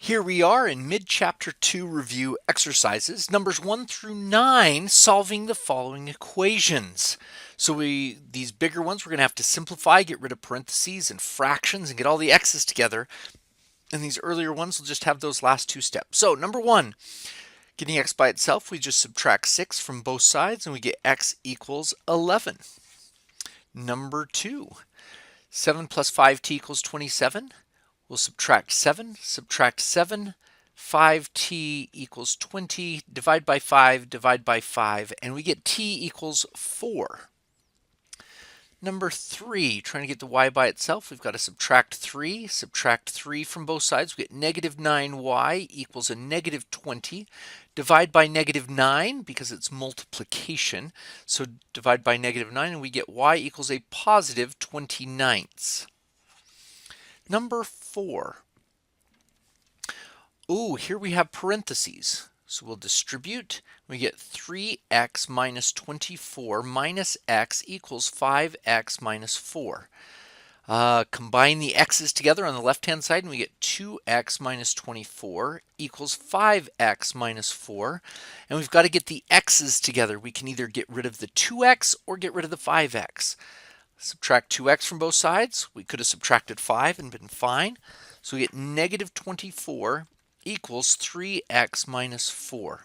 Here we are in mid-chapter 2 review exercises, numbers 1 through 9, solving the following equations. So these bigger ones we're going to have to simplify, get rid of parentheses and fractions and get all the x's together. And these earlier ones will just have those last two steps. So number 1, getting x by itself, we just subtract 6 from both sides and we get x equals 11. Number 2, 7 plus 5t equals 27. We'll subtract 7, 5t equals 20, divide by 5, and we get t equals 4. Number 3, trying to get the y by itself, we've got to subtract 3 from both sides. We get negative 9y equals a negative 20. Divide by negative 9 because it's multiplication. So divide by negative 9 and we get y equals a positive 29ths. Number 4. Here we have parentheses. So we'll distribute. We get 3x minus 24 minus x equals 5x minus 4. Combine the x's together on the left-hand side and we get 2x minus 24 equals 5x minus 4. And we've got to get the x's together. We can either get rid of the 2x or get rid of the 5x. Subtract 2x from both sides. We could have subtracted 5 and been fine. So we get negative 24 equals 3x minus 4.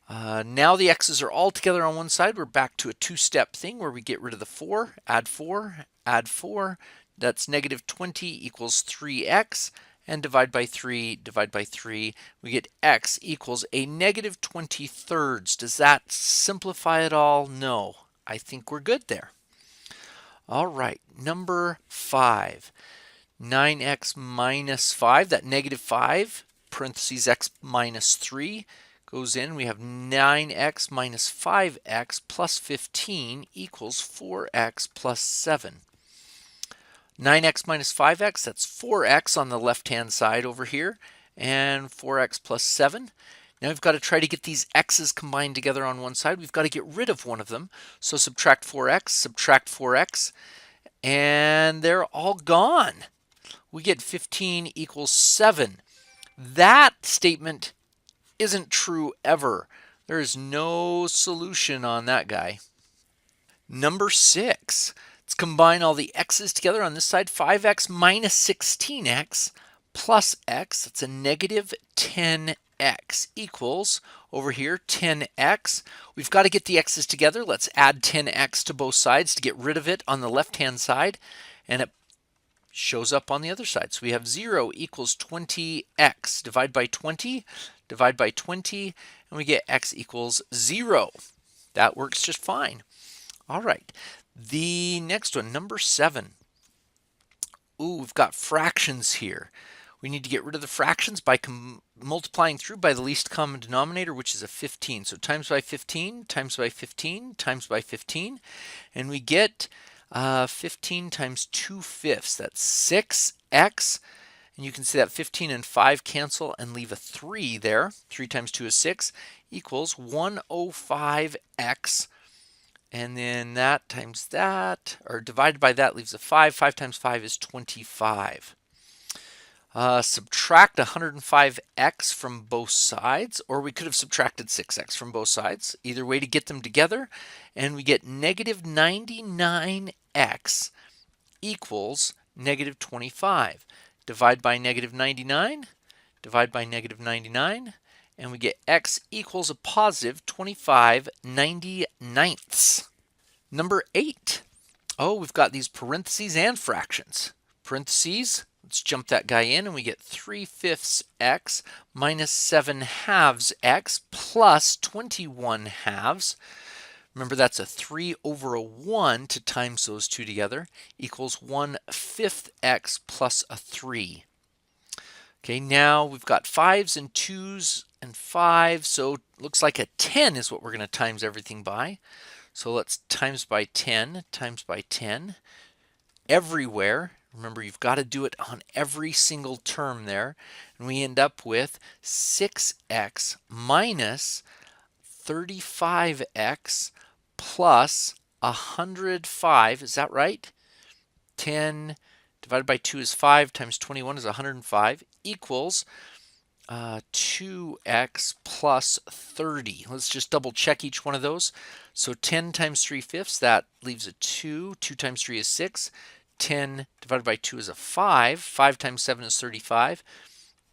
Now the x's are all together on one side. We're back to a two-step thing where we get rid of the 4, add 4, add 4. That's negative 20 equals 3x. And divide by 3. We get x equals a negative 23rds. Does that simplify it all? No. I think we're good there. All right, number 5, 9x minus 5, that negative 5, parentheses x minus 3 goes in. We have 9x minus 5x plus 15 equals 4x plus 7. 9x minus 5x, that's 4x on the left-hand side over here, and 4x plus 7. Now we've got to try to get these x's combined together on one side. We've got to get rid of one of them. So subtract 4x, and they're all gone. We get 15 equals 7. That statement isn't true ever. There is no solution on that guy. Number 6. Let's combine all the x's together on this side. 5x minus 16x plus x. That's a negative 10x equals, over here, 10x. We've got to get the x's together. Let's add 10x to both sides to get rid of it on the left-hand side, and it shows up on the other side. So we have 0 equals 20x. Divide by 20, and we get x equals 0. That works just fine. All right, the next one, number 7. We've got fractions here. We need to get rid of the fractions by multiplying through by the least common denominator, which is a 15. So times by 15, times by 15, times by 15, and we get 15 times 2/5. That's 6x, and you can see that 15 and 5 cancel and leave a 3 there. 3 times 2 is 6, equals 105x, and then that times that, or divided by that, leaves a 5. 5 times 5 is 25. Subtract 105x from both sides, or we could have subtracted 6x from both sides. Either way to get them together, and we get negative 99x equals negative 25. Divide by negative 99, and we get x equals a positive 25/99ths. Number 8. We've got these parentheses and fractions. Parentheses, let's jump that guy in, and we get 3/5 x minus 7/2 x plus 21/2. Remember, that's a 3 over a 1 to times those two together, equals 1/5 x plus a 3. Okay, now we've got 5s and 2s and 5, so it looks like a 10 is what we're going to times everything by. So let's times by 10, everywhere. Remember, you've got to do it on every single term there. And we end up with 6x minus 35x plus 105. Is that right? 10 divided by 2 is 5 times 21 is 105 equals 2x plus 30. Let's just double check each one of those. So 10 times 3/5, that leaves a 2. 2 times 3 is 6. 10 divided by 2 is a 5. 5 times 7 is 35.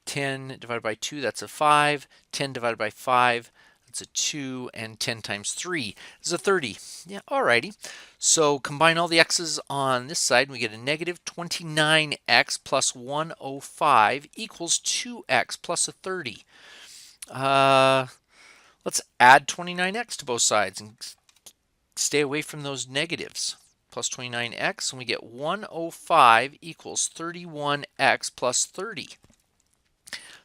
10 divided by 2, that's a 5. 10 divided by 5, that's a 2. And 10 times 3 is a 30. Yeah, alrighty. So combine all the x's on this side, and we get a negative 29x plus 105 equals 2x plus a 30. Let's add 29x to both sides and stay away from those negatives. Plus 29x, and we get 105 equals 31x plus 30.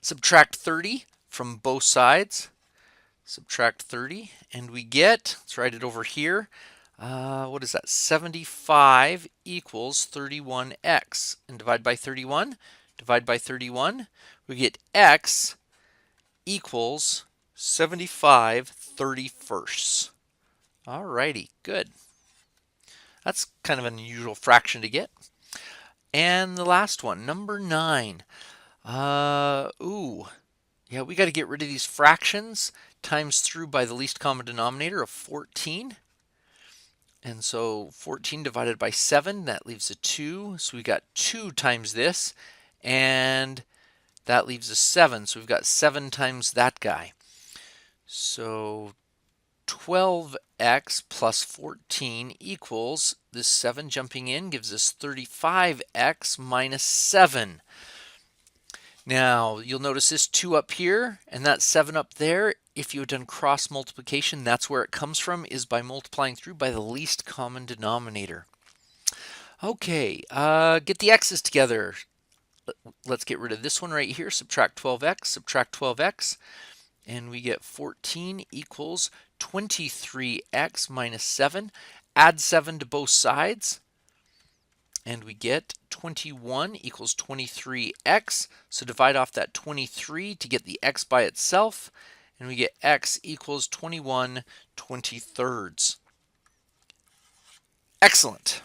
Subtract 30 from both sides. Subtract 30, and we get, let's write it over here, what is that? 75 equals 31x. And divide by 31. Divide by 31. We get x equals 75 31st. Alrighty, good. That's kind of an unusual fraction to get. And the last one, number 9. Yeah, we got to get rid of these fractions times through by the least common denominator of 14. And so 14 divided by 7, that leaves a 2. So we got 2 times this, and that leaves a 7. So we've got 7 times that guy. So 12x plus 14 equals, this 7 jumping in gives us 35x minus 7. Now, you'll notice this 2 up here and that 7 up there. If you had done cross multiplication, that's where it comes from, is by multiplying through by the least common denominator. Okay, get the x's together. Let's get rid of this one right here. Subtract 12x, subtract 12x, and we get 14 equals 23x minus 7. Add 7 to both sides, and we get 21 equals 23x. So divide off that 23 to get the x by itself, and we get x equals 21 23rds. Excellent.